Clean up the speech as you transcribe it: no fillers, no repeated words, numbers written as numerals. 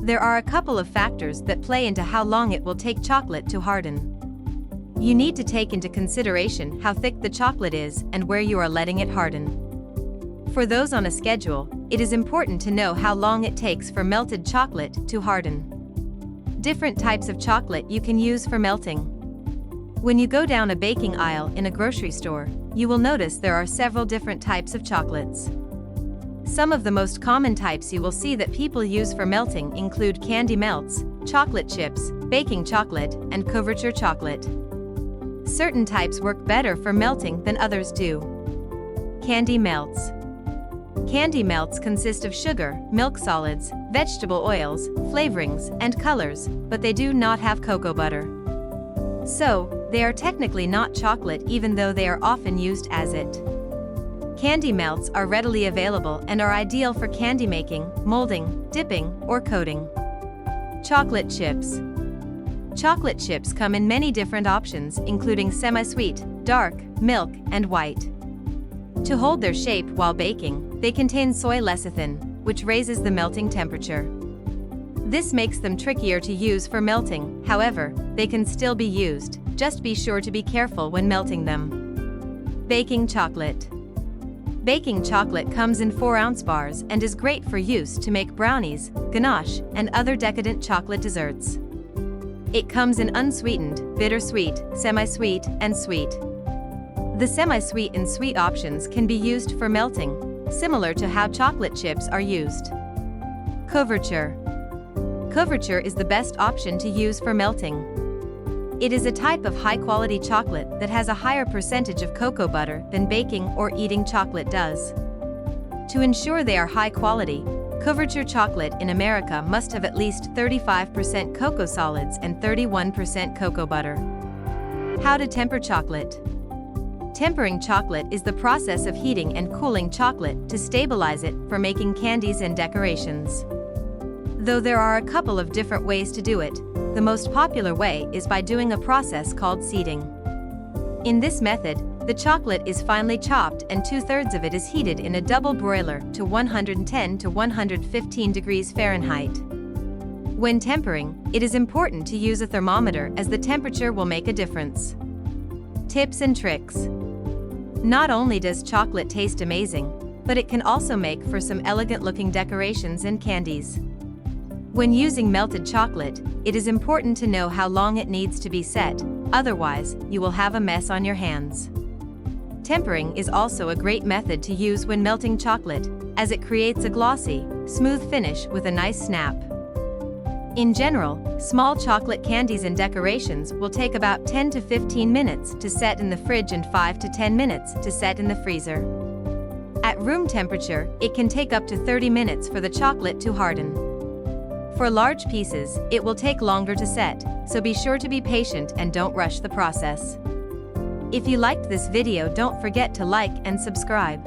There are a couple of factors that play into how long it will take chocolate to harden. You need to take into consideration how thick the chocolate is and where you are letting it harden. For those on a schedule, it is important to know how long it takes for melted chocolate to harden. Different types of chocolate you can use for melting. When you go down a baking aisle in a grocery store, you will notice there are several different types of chocolates. Some of the most common types you will see that people use for melting include candy melts, chocolate chips, baking chocolate, and couverture chocolate. Certain types work better for melting than others do. Candy melts. Candy melts consist of sugar, milk solids, vegetable oils, flavorings, and colors, but they do not have cocoa butter. So, they are technically not chocolate even though they are often used as it. Candy melts are readily available and are ideal for candy making, molding, dipping, or coating. Chocolate chips. Chocolate chips come in many different options, including semi-sweet, dark, milk, and white. To hold their shape while baking, they contain soy lecithin, which raises the melting temperature. This makes them trickier to use for melting, however, they can still be used, just be sure to be careful when melting them. Baking chocolate. Baking chocolate comes in 4-ounce bars and is great for use to make brownies, ganache, and other decadent chocolate desserts. It comes in unsweetened, bittersweet, semi-sweet, and sweet. The semi-sweet and sweet options can be used for melting, similar to how chocolate chips are used. Couverture. Couverture is the best option to use for melting. It is a type of high-quality chocolate that has a higher percentage of cocoa butter than baking or eating chocolate does. To ensure they are high quality, couverture chocolate in America must have at least 35% cocoa solids and 31% cocoa butter. How to temper chocolate. Tempering chocolate is the process of heating and cooling chocolate to stabilize it for making candies and decorations. Though there are a couple of different ways to do it, the most popular way is by doing a process called seeding. In this method, the chocolate is finely chopped and 2/3 of it is heated in a double broiler to 110 to 115 degrees Fahrenheit. When tempering, it is important to use a thermometer as the temperature will make a difference. Tips and tricks. Not only does chocolate taste amazing, but it can also make for some elegant-looking decorations and candies. When using melted chocolate, it is important to know how long it needs to be set, otherwise, you will have a mess on your hands. Tempering is also a great method to use when melting chocolate, as it creates a glossy, smooth finish with a nice snap. In general, small chocolate candies and decorations will take about 10 to 15 minutes to set in the fridge and 5 to 10 minutes to set in the freezer. At room temperature, it can take up to 30 minutes for the chocolate to harden. For large pieces, it will take longer to set, so be sure to be patient and don't rush the process. If you liked this video, don't forget to like and subscribe.